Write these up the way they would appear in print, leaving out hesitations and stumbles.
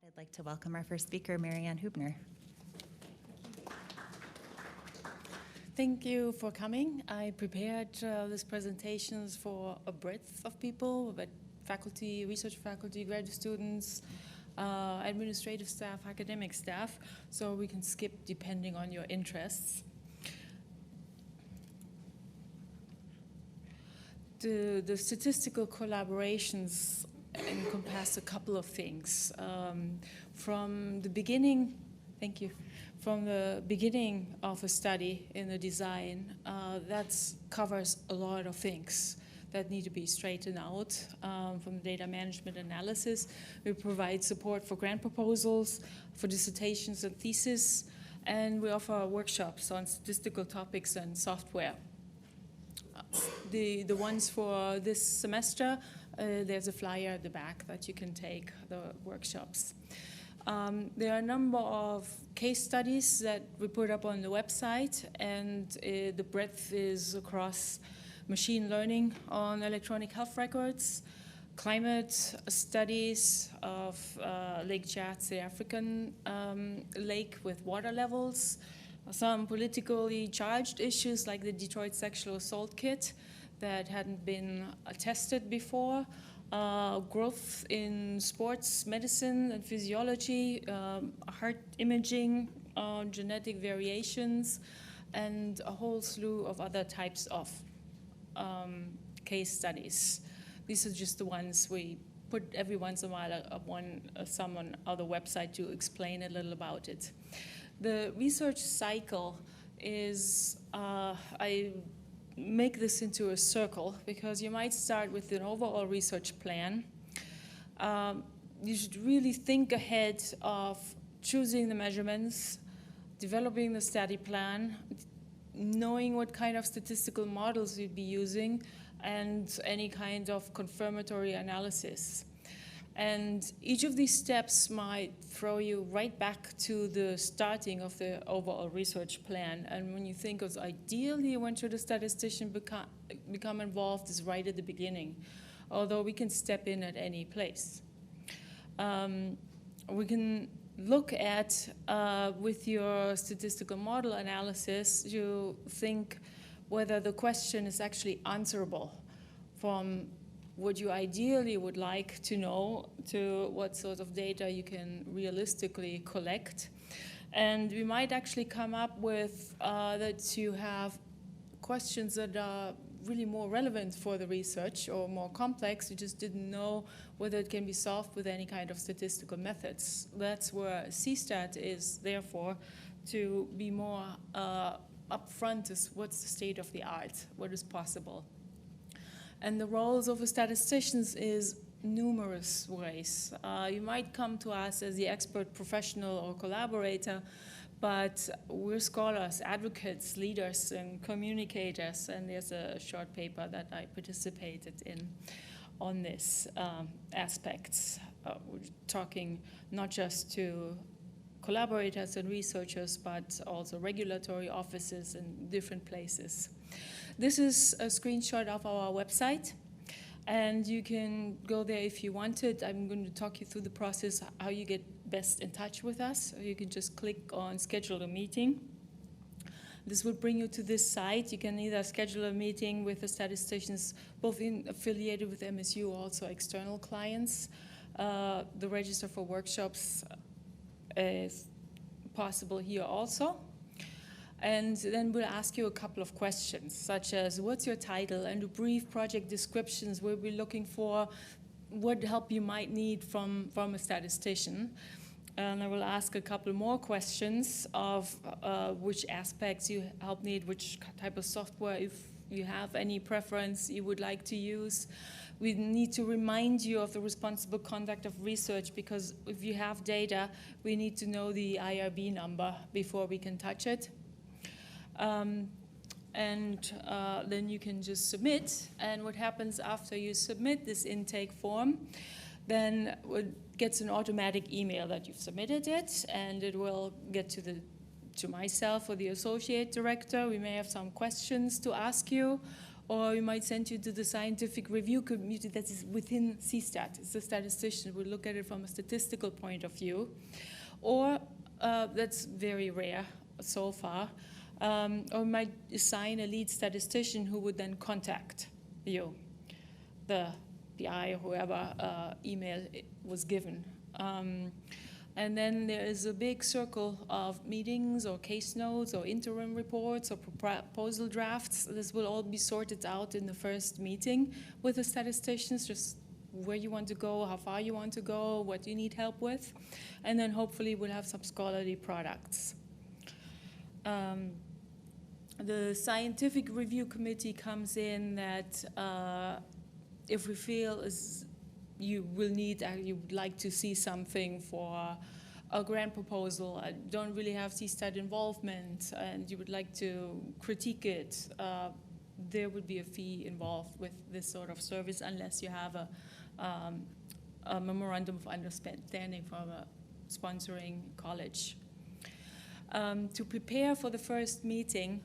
I'd like to welcome our first speaker, Marianne Hubner. Thank you for coming. I prepared these presentations for a breadth of people, but faculty, research faculty, graduate students, administrative staff, academic staff, so we can skip depending on your interests. The statistical collaborations encompass a couple of things. From the beginning, thank you, from the beginning of a study in the design, that covers a lot of things that need to be straightened out. From data management analysis, we provide support for grant proposals, for dissertations and theses, and we offer workshops on statistical topics and software. The ones for this semester, there's a flyer at the back that you can take, the workshops. There are a number of case studies that we put up on the website, and the breadth is across machine learning on electronic health records, climate studies of Lake Chad, the African lake with water levels, some politically charged issues like the Detroit sexual assault kit that hadn't been tested before, growth in sports medicine and physiology, heart imaging, genetic variations, and a whole slew of other types of case studies. These are just the ones we put every once in a while up some on other website to explain a little about it. The research cycle is, I make this into a circle because you might start with an overall research plan. You should really think ahead of choosing the measurements, developing the study plan, knowing what kind of statistical models you'd be using, and any kind of confirmatory analysis. And each of these steps might throw you right back to the starting of the overall research plan. And when you think of ideally when should a statistician become involved is right at the beginning, although we can step in at any place. We can look at, with your statistical model analysis, you think whether the question is actually answerable from what you ideally would like to know to what sort of data you can realistically collect. And we might actually come up with that you have questions that are really more relevant for the research or more complex. You just didn't know whether it can be solved with any kind of statistical methods. That's where CSTAT is, therefore, to be more upfront as what's the state of the art, what is possible. And the roles of a statistician is numerous ways. You might come to us as the expert professional or collaborator, but we're scholars, advocates, leaders, and communicators, and there's a short paper that I participated in on this aspects. We're talking not just to collaborators and researchers, but also regulatory offices in different places. This is a screenshot of our website, and you can go there if you want it. I'm going to talk you through the process, how you get best in touch with us. You can just click on schedule a meeting. This will bring you to this site. You can either schedule a meeting with the statisticians, both affiliated with MSU, also external clients. The register for workshops is possible here also. And then we'll ask you a couple of questions, such as what's your title, and a brief project descriptions. We'll be looking for what help you might need from a statistician. And I will ask a couple more questions of which aspects you help need, which type of software, if you have any preference you would like to use. We need to remind you of the responsible conduct of research, because if you have data, we need to know the IRB number before we can touch it. Then you can just submit, and what happens after you submit this intake form, then it gets an automatic email that you've submitted it, and it will get to myself or the associate director. We may have some questions to ask you, Or we might send you to the scientific review committee that is within CSTAT. It's a statistician. We'll look at it from a statistical point of view. Or that's very rare so far. Or we might assign a lead statistician who would then contact you, the PI or whoever email was given. And then there is a big circle of meetings or case notes or interim reports or proposal drafts. This will all be sorted out in the first meeting with the statisticians, just where you want to go, how far you want to go, what you need help with. And then hopefully we'll have some scholarly products. The scientific review committee comes in that if we feel you would like to see something for a grant proposal, don't really have CSTAT involvement, and you would like to critique it, there would be a fee involved with this sort of service unless you have a memorandum of understanding from a sponsoring college. To prepare for the first meeting,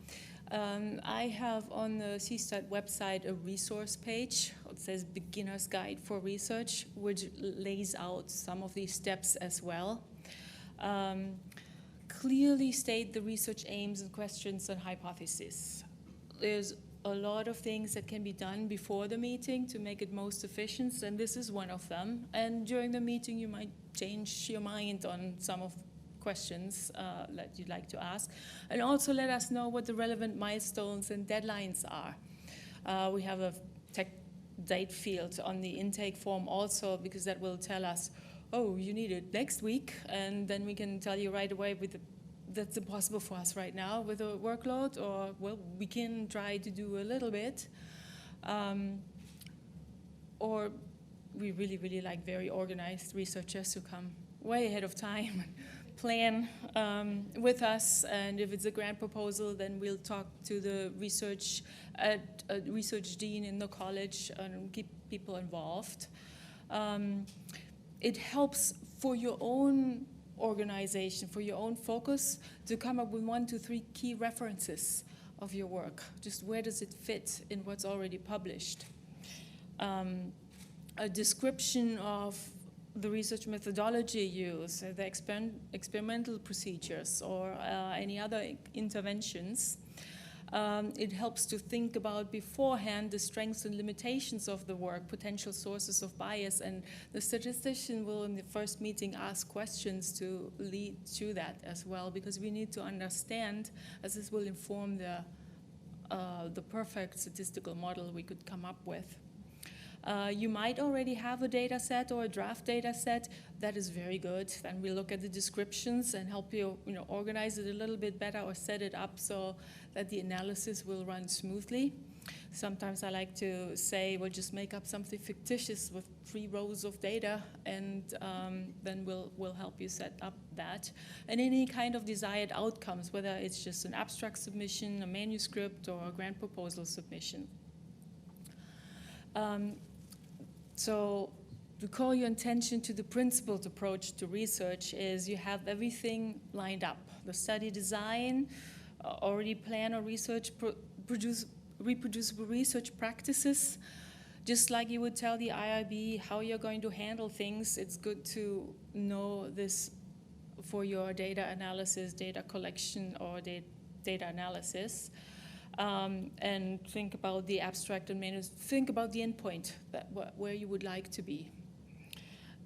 I have on the CSTAT website a resource page. It says Beginner's Guide for Research, which lays out some of these steps as well. Clearly state the research aims and questions and hypotheses. There's a lot of things that can be done before the meeting to make it most efficient, and this is one of them. And during the meeting, you might change your mind on some of questions that you'd like to ask. And also let us know what the relevant milestones and deadlines are. We have a tech date field on the intake form also, because that will tell us, oh, you need it next week, and then we can tell you right away that's impossible for us right now with a workload, or, well, we can try to do a little bit. Or we really, really like very organized researchers who come way ahead of time, plan with us, and if it's a grant proposal, then we'll talk to the research dean in the college and keep people involved. It helps for your own organization, for your own focus, to come up with 1 to 3 key references of your work. Just where does it fit in what's already published? A description of the research methodology used, the experimental procedures, or any other interventions. It helps to think about beforehand the strengths and limitations of the work, potential sources of bias, and the statistician will in the first meeting ask questions to lead to that as well, because we need to understand, as this will inform the perfect statistical model we could come up with. You might already have a data set or a draft data set. That is very good. Then we look at the descriptions and help you, organize it a little bit better or set it up so that the analysis will run smoothly. Sometimes I like to say, we'll just make up something fictitious with 3 rows of data, and then we'll help you set up that. And any kind of desired outcomes, whether it's just an abstract submission, a manuscript, or a grant proposal submission. So to call your attention to the principled approach to research is you have everything lined up. The study design, already plan or produce reproducible research practices. Just like you would tell the IIB how you're going to handle things, it's good to know this for your data analysis, data collection, or data analysis. And think about the abstract and think about the endpoint, where you would like to be,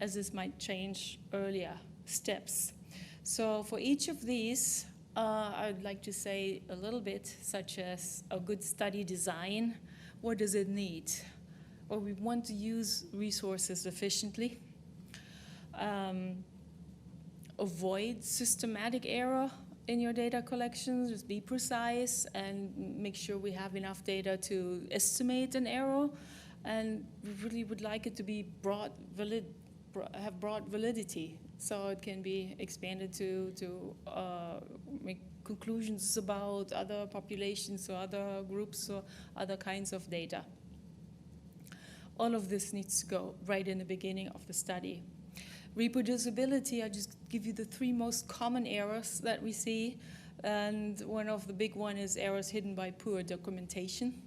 as this might change earlier steps. So for each of these, I'd like to say a little bit, such as a good study design. What does it need? Or we want to use resources efficiently. Avoid systematic error in your data collection. Just be precise and make sure we have enough data to estimate an error. And we really would like it to be have broad validity, so it can be expanded to make conclusions about other populations or other groups or other kinds of data. All of this needs to go right in the beginning of the study. Reproducibility, I just give you the 3 most common errors that we see. And one of the big one is errors hidden by poor documentation.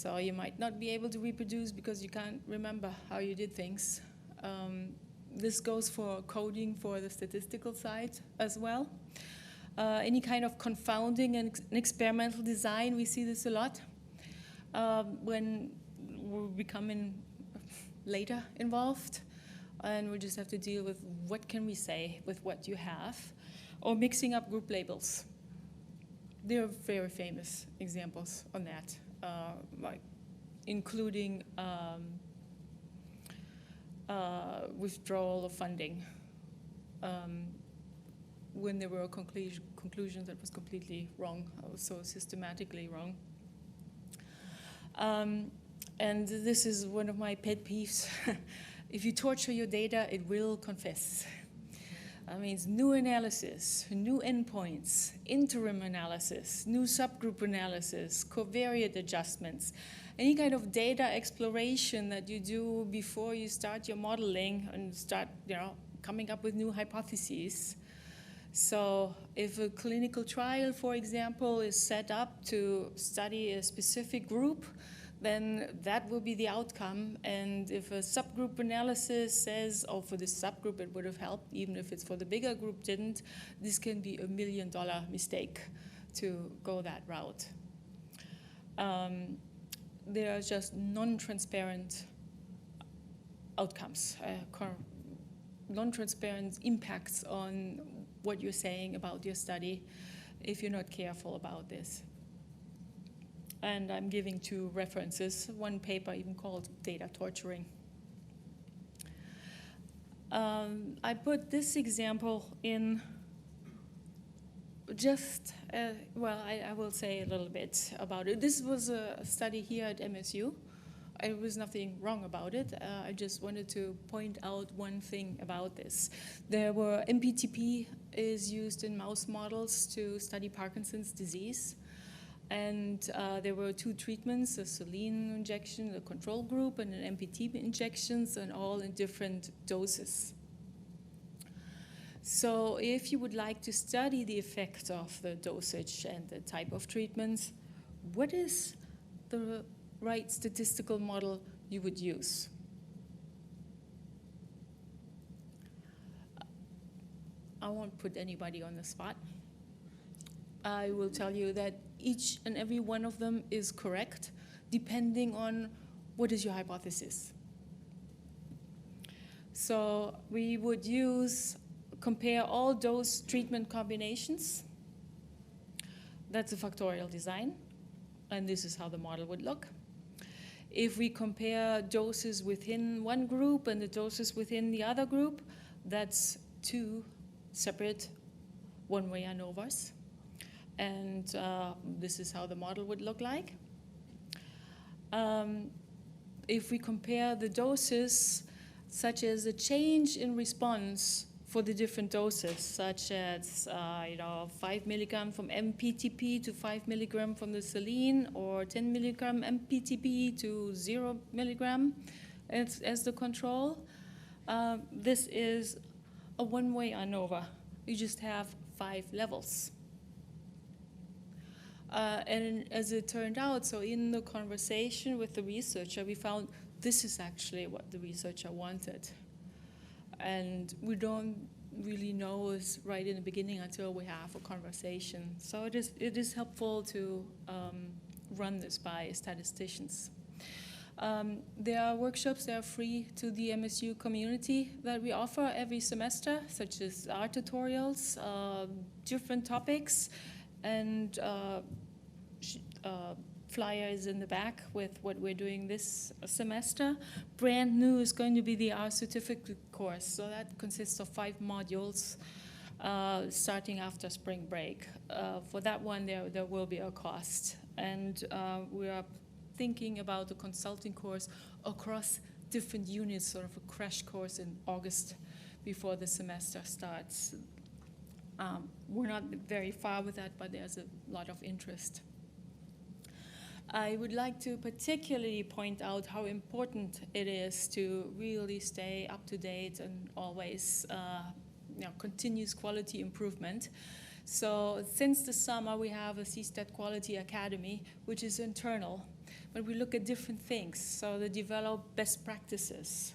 So you might not be able to reproduce because you can't remember how you did things. This goes for coding for the statistical side as well. Any kind of confounding and experimental design, we see this a lot. When we're becoming later involved, and we just have to deal with what can we say with what you have, or mixing up group labels. There are very famous examples on that, like including withdrawal of funding when there were conclusions that was completely wrong, so systematically wrong. And this is one of my pet peeves. If you torture your data, it will confess. That means new analysis, new endpoints, interim analysis, new subgroup analysis, covariate adjustments, any kind of data exploration that you do before you start your modeling and start, coming up with new hypotheses. So if a clinical trial, for example, is set up to study a specific group, then that will be the outcome. And if a subgroup analysis says, oh, for this subgroup it would have helped, even if it's for the bigger group didn't, this can be $1 million mistake to go that route. There are just non-transparent outcomes, non-transparent impacts on what you're saying about your study if you're not careful about this. And I'm giving 2 references, one paper even called Data Torturing. I put this example in just, I will say a little bit about it. This was a study here at MSU. There was nothing wrong about it. I just wanted to point out one thing about this. There were MPTP is used in mouse models to study Parkinson's disease. And there were 2 treatments, a Saline injection, a control group, and an MPTP injections, and all in different doses. So if you would like to study the effect of the dosage and the type of treatments, what is the right statistical model you would use? I won't put anybody on the spot. I will tell you that each and every one of them is correct, depending on what is your hypothesis. So we would compare all dose treatment combinations. That's a factorial design, and this is how the model would look. If we compare doses within one group and the doses within the other group, that's 2 separate one-way ANOVAs. And this is how the model would look like. If we compare the doses, such as the change in response for the different doses, such as 5 milligram from MPTP to 5 milligram from the Saline, or 10 milligram MPTP to 0 milligram as the control, this is a one-way ANOVA. You just have 5 levels. And as it turned out, so in the conversation with the researcher, we found this is actually what the researcher wanted. And we don't really know is right in the beginning until we have a conversation. So it is helpful to run this by statisticians. There are workshops that are free to the MSU community that we offer every semester, such as art tutorials, different topics, and flyers in the back with what we're doing this semester. Brand new is going to be the R certificate course. So that consists of 5 modules starting after spring break. For that one, there will be a cost. And we are thinking about a consulting course across different units, sort of a crash course in August before the semester starts. We're not very far with that, but there's a lot of interest. I would like to particularly point out how important it is to really stay up to date and always continuous quality improvement. So since the summer, we have a CSTAT Quality Academy, which is internal. but we look at different things. So they develop best practices.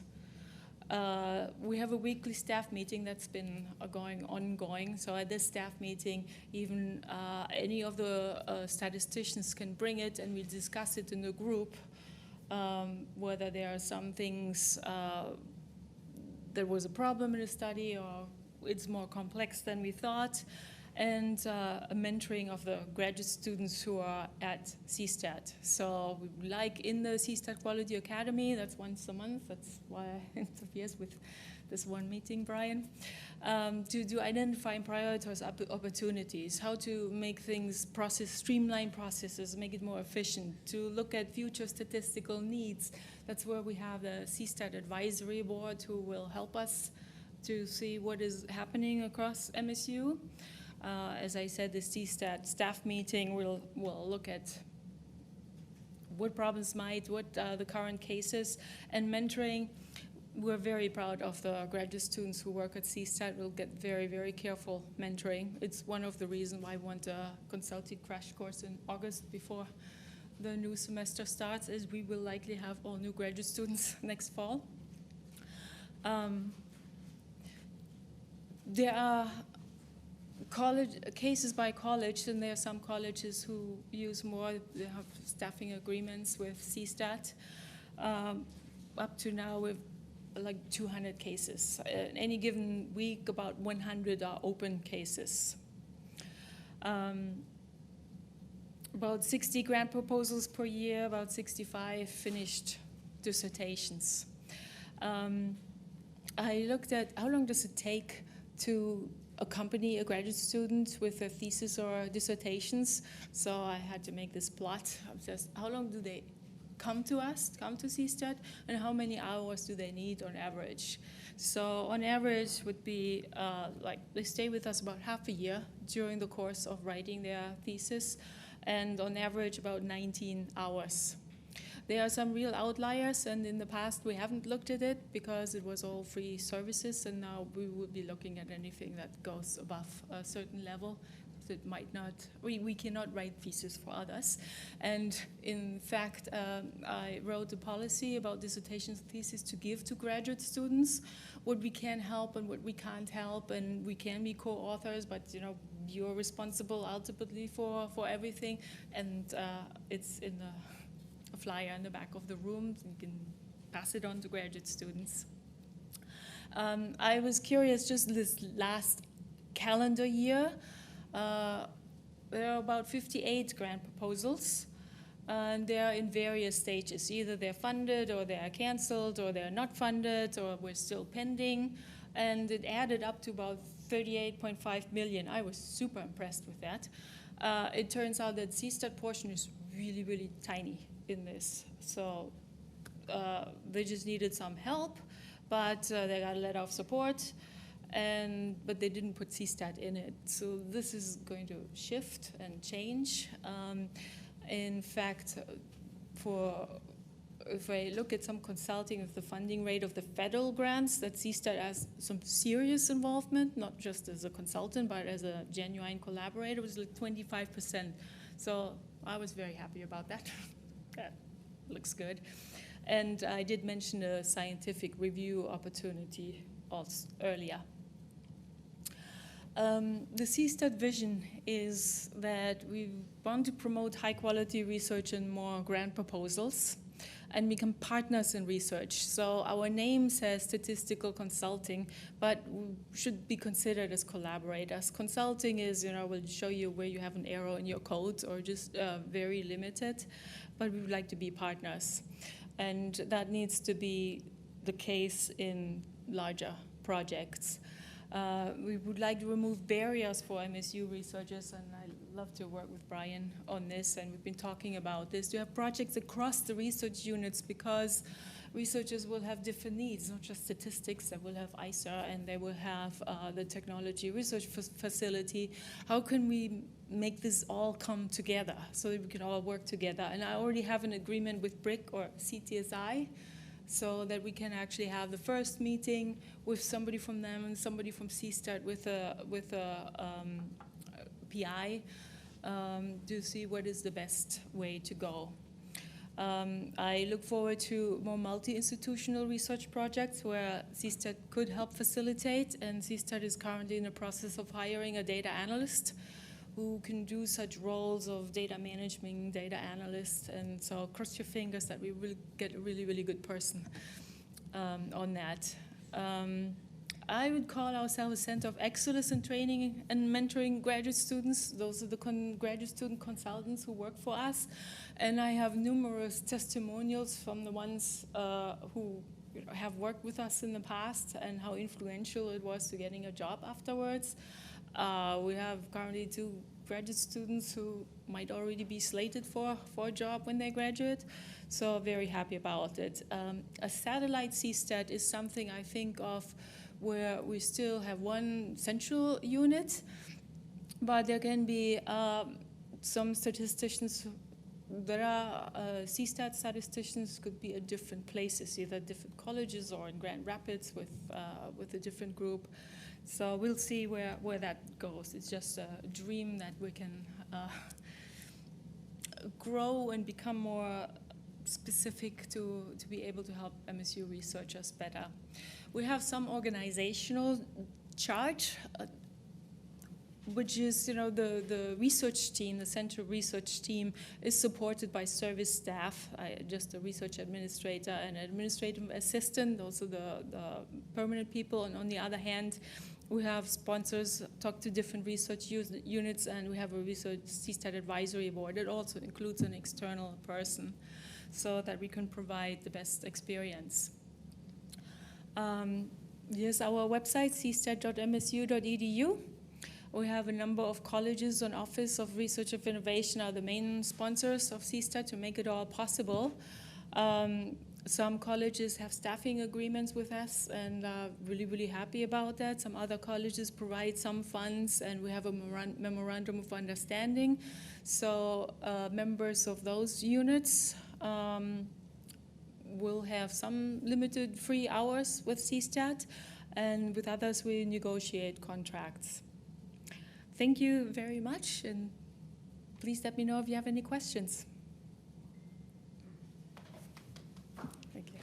We have a weekly staff meeting that's been ongoing. So at this staff meeting, even any of the statisticians can bring it, and we discuss it in the group, whether there are some things there was a problem in the study, or it's more complex than we thought, and a mentoring of the graduate students who are at CSTAT. So like in the CSTAT Quality Academy, that's once a month. That's why I interferes with this one meeting, Brian, to identify and prioritize opportunities, how to make things streamline processes, make it more efficient, to look at future statistical needs. That's where we have the CSTAT Advisory Board who will help us to see what is happening across MSU. As I said, the CSTAT staff meeting will look at what problems what are the current cases, and mentoring. We're very proud of the graduate students who work at CSTAT. We'll get very, very careful mentoring. It's one of the reasons why I want a consulting crash course in August before the new semester starts, is we will likely have all new graduate students next fall. There are cases by college, and there are some colleges who use more. They have staffing agreements with CSTAT. Up to now, we've like 200 cases. In any given week, about 100 are open cases. About 60 grant proposals per year, about 65 finished dissertations. I looked at how long does it take to accompany a graduate student with a thesis or dissertations. So I had to make this plot of just how long do they come to CSTAT, and how many hours do they need on average. So on average would be like they stay with us about half a year during the course of writing their thesis, and on average about 19 hours. There are some real outliers, and in the past we haven't looked at it because it was all free services, and now we will be looking at anything that goes above a certain level. It might not, we cannot write thesis for others. And in fact, I wrote a policy about dissertation thesis to give to graduate students, what we can help and what we can't help, and we can be co-authors, but you're responsible ultimately for everything, and it's in a flyer in the back of the room. You can pass it on to graduate students. I was curious, just this last calendar year, there are about 58 grant proposals, and they're in various stages. Either they're funded, or they are canceled, or they're not funded, or we're still pending. And it added up to about 38.5 million. I was super impressed with that. It turns out that CSTAT portion is really, really tiny in this. So they just needed some help, but they got a letter of support. But they didn't put CSTAT in it. So this is going to shift and change. In fact, if I look at some consulting of the funding rate of the federal grants, that CSTAT has some serious involvement, not just as a consultant, but as a genuine collaborator, it was like 25%. So I was very happy about that. That looks good. And I did mention a scientific review opportunity also earlier. The CSTAT vision is that we want to promote high-quality research and more grant proposals, and become partners in research. So our name says statistical consulting, but we should be considered as collaborators. Consulting is, we'll show you where you have an error in your code, or just very limited, but we would like to be partners. And that needs to be the case in larger projects. We would like to remove barriers for MSU researchers, and I love to work with Brian on this, and we've been talking about this, to have projects across the research units, because researchers will have different needs, not just statistics. They will have ISA, and they will have the technology research facility. How can we make this all come together so that we can all work together? And I already have an agreement with BRIC or CTSI, so that we can actually have the first meeting with somebody from them and somebody from CSTAT with a PI to see what is the best way to go. I look forward to more multi-institutional research projects where CSTAT could help facilitate, and CSTAT is currently in the process of hiring a data analyst who can do such roles of data management, data analyst, and so cross your fingers that we will get a really, really good person on that. I would call ourselves a center of excellence in training and mentoring graduate students. Those are the graduate student consultants who work for us. And I have numerous testimonials from the ones who have worked with us in the past and how influential it was to getting a job afterwards. We have currently 2 graduate students who might already be slated for a job when they graduate. So very happy about it. A satellite CSTAT is something I think of where we still have one central unit, but there can be some statisticians that are CSTAT statisticians could be at different places, either different colleges or in Grand Rapids with a different group. So we'll see where that goes. It's just a dream that we can grow and become more specific to be able to help MSU researchers better. We have some organizational chart, which is, the research team, the center research team is supported by service staff, just a research administrator and administrative assistant. Those are the permanent people. And on the other hand, we have sponsors, talk to different research units, and we have a research CSTAT advisory board. It also includes an external person so that we can provide the best experience. Here's our website, cstat.msu.edu. We have a number of colleges and Office of Research of Innovation are the main sponsors of CSTAT to make it all possible. Some colleges have staffing agreements with us and are really, really happy about that. Some other colleges provide some funds, and we have a memorandum of understanding. So members of those units will have some limited free hours with CSTAT, and with others we negotiate contracts. Thank you very much, and please let me know if you have any questions. Thank you.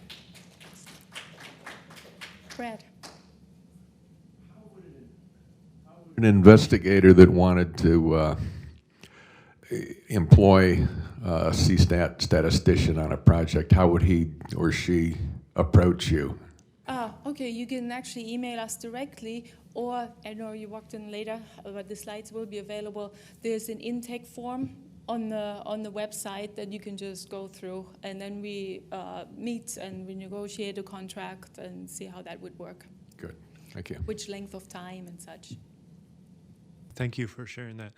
Brad. How would an investigator that wanted to employ a CSTAT statistician on a project, how would he or she approach you? Okay, you can actually email us directly, or I know you walked in later, but the slides will be available. There's an intake form on the website that you can just go through, and then we meet and we negotiate a contract and see how that would work. Good, thank you. Which length of time and such. Thank you for sharing that.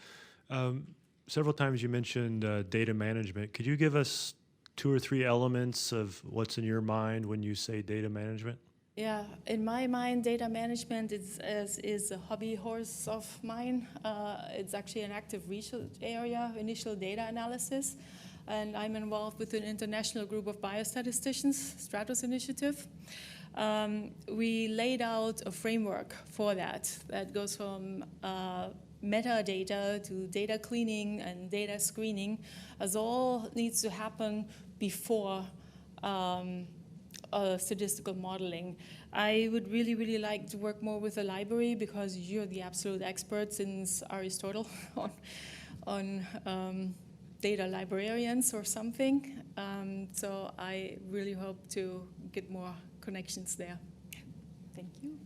Several times you mentioned data management. Could you give us 2 or 3 elements of what's in your mind when you say data management? Yeah, in my mind, data management is a hobby horse of mine. It's actually an active research area, initial data analysis, and I'm involved with an international group of biostatisticians, Stratos Initiative. We laid out a framework for that goes from metadata to data cleaning and data screening, as all needs to happen before statistical modeling. I would really, really like to work more with a library because you're the absolute expert since Aristotle on data librarians or something. So I really hope to get more connections there. Thank you.